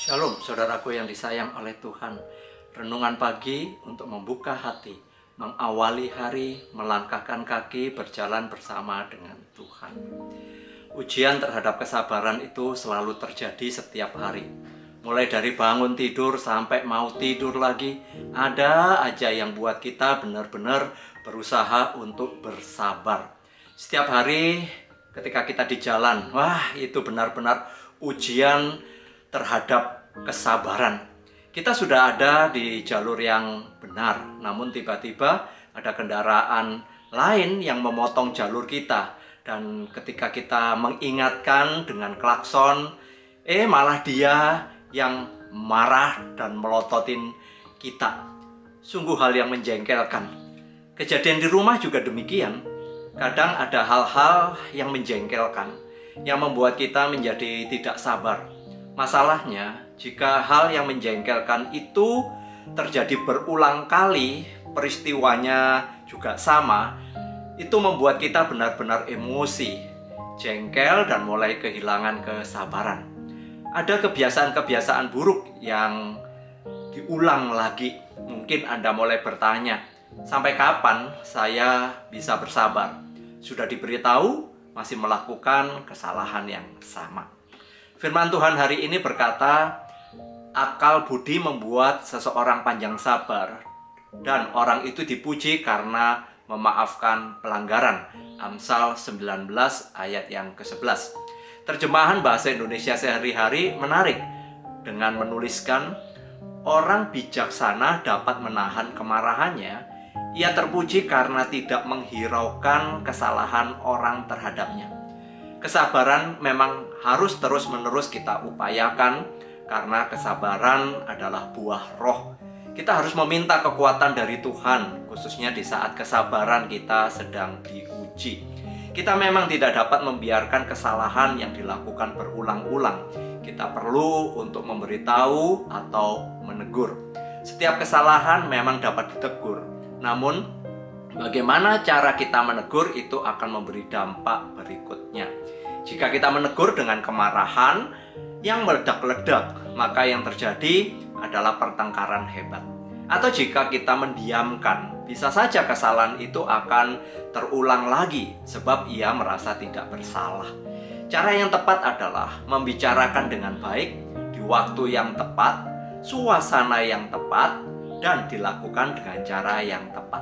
Shalom, saudaraku yang disayang oleh Tuhan. Renungan pagi untuk membuka hati, mengawali hari, melangkahkan kaki, berjalan bersama dengan Tuhan. Ujian terhadap kesabaran itu selalu terjadi setiap hari. Mulai dari bangun tidur sampai mau tidur lagi, ada aja yang buat kita benar-benar berusaha untuk bersabar. Setiap hari ketika kita di jalan, wah itu benar-benar ujian terhadap kesabaran. Kita sudah ada di jalur yang benar, namun tiba-tiba ada kendaraan lain yang memotong jalur kita. Dan ketika kita mengingatkan dengan klakson, malah dia yang marah dan melototin kita. Sungguh hal yang menjengkelkan. Kejadian di rumah juga demikian. Kadang ada hal-hal yang menjengkelkan, yang membuat kita menjadi tidak sabar. Masalahnya, jika hal yang menjengkelkan itu terjadi berulang kali, peristiwanya juga sama, itu membuat kita benar-benar emosi, jengkel, dan mulai kehilangan kesabaran. Ada kebiasaan-kebiasaan buruk yang diulang lagi. Mungkin Anda mulai bertanya, sampai kapan saya bisa bersabar? Sudah diberitahu, masih melakukan kesalahan yang sama. Firman Tuhan hari ini berkata, akal budi membuat seseorang panjang sabar, dan orang itu dipuji karena memaafkan pelanggaran. Amsal 19 ayat yang ke-11. Terjemahan bahasa Indonesia sehari-hari menarik dengan menuliskan, orang bijaksana dapat menahan kemarahannya. Ia terpuji karena tidak menghiraukan kesalahan orang terhadapnya. Kesabaran memang harus terus-menerus kita upayakan, karena kesabaran adalah buah roh. Kita harus meminta kekuatan dari Tuhan, khususnya di saat kesabaran kita sedang diuji. Kita memang tidak dapat membiarkan kesalahan yang dilakukan berulang-ulang. Kita perlu untuk memberitahu atau menegur. Setiap kesalahan memang dapat ditegur, namun bagaimana cara kita menegur itu akan memberi dampak berikutnya. Jika kita menegur dengan kemarahan yang meledak-ledak, maka yang terjadi adalah pertengkaran hebat. Atau jika kita mendiamkan, bisa saja kesalahan itu akan terulang lagi sebab ia merasa tidak bersalah. Cara yang tepat adalah membicarakan dengan baik, di waktu yang tepat, suasana yang tepat, dan dilakukan dengan cara yang tepat.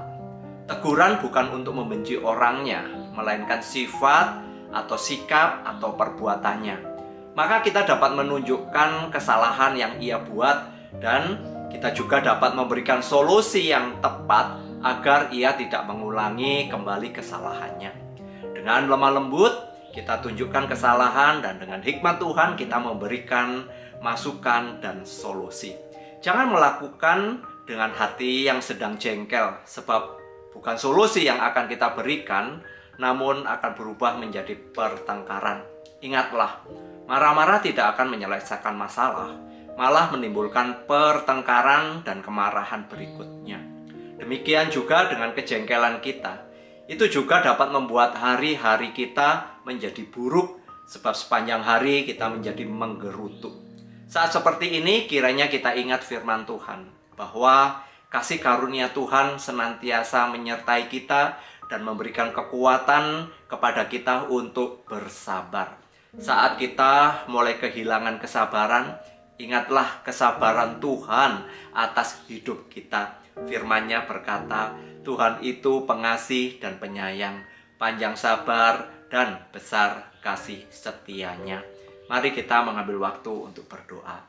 Teguran bukan untuk membenci orangnya, melainkan sifat atau sikap atau perbuatannya. Maka kita dapat menunjukkan kesalahan yang ia buat, dan kita juga dapat memberikan solusi yang tepat agar ia tidak mengulangi kembali kesalahannya. Dengan lemah lembut kita tunjukkan kesalahan, dan dengan hikmat Tuhan kita memberikan masukan dan solusi. Jangan melakukan dengan hati yang sedang jengkel, sebab bukan solusi yang akan kita berikan, namun akan berubah menjadi pertengkaran. Ingatlah, marah-marah tidak akan menyelesaikan masalah, malah menimbulkan pertengkaran dan kemarahan berikutnya. Demikian juga dengan kejengkelan kita. Itu juga dapat membuat hari-hari kita menjadi buruk, sebab sepanjang hari kita menjadi menggerutu. Saat seperti ini kiranya kita ingat firman Tuhan, bahwa kasih karunia Tuhan senantiasa menyertai kita dan memberikan kekuatan kepada kita untuk bersabar. Saat kita mulai kehilangan kesabaran, ingatlah kesabaran Tuhan atas hidup kita. Firman-Nya berkata, Tuhan itu pengasih dan penyayang, panjang sabar dan besar kasih setianya. Mari kita mengambil waktu untuk berdoa.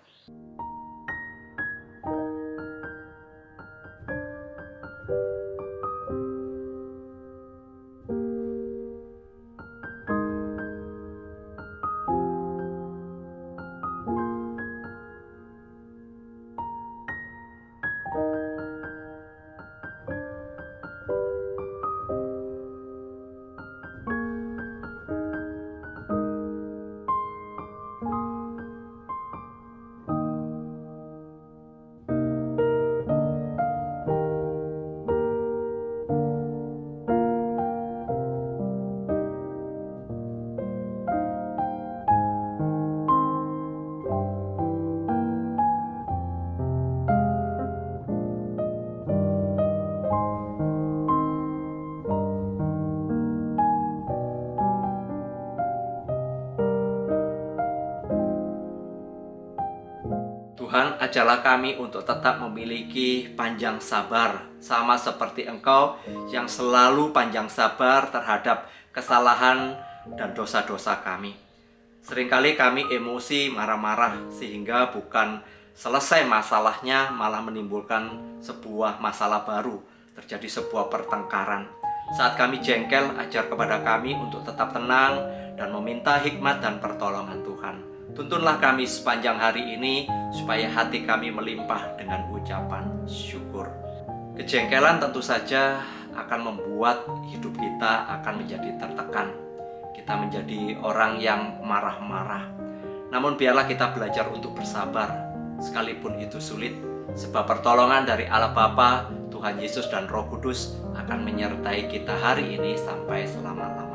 Tuhan, ajarlah kami untuk tetap memiliki panjang sabar, sama seperti Engkau yang selalu panjang sabar terhadap kesalahan dan dosa-dosa kami. Seringkali kami emosi, marah-marah, sehingga bukan selesai masalahnya, malah menimbulkan sebuah masalah baru, terjadi sebuah pertengkaran. Saat kami jengkel, ajar kepada kami untuk tetap tenang dan meminta hikmat dan pertolongan Tuhan. Tuntunlah kami sepanjang hari ini, supaya hati kami melimpah dengan ucapan syukur. Kejengkelan tentu saja akan membuat hidup kita akan menjadi tertekan. Kita menjadi orang yang marah-marah. Namun biarlah kita belajar untuk bersabar, sekalipun itu sulit, sebab pertolongan dari Allah Bapa, Tuhan Yesus dan Roh Kudus akan menyertai kita hari ini sampai selama-lamanya.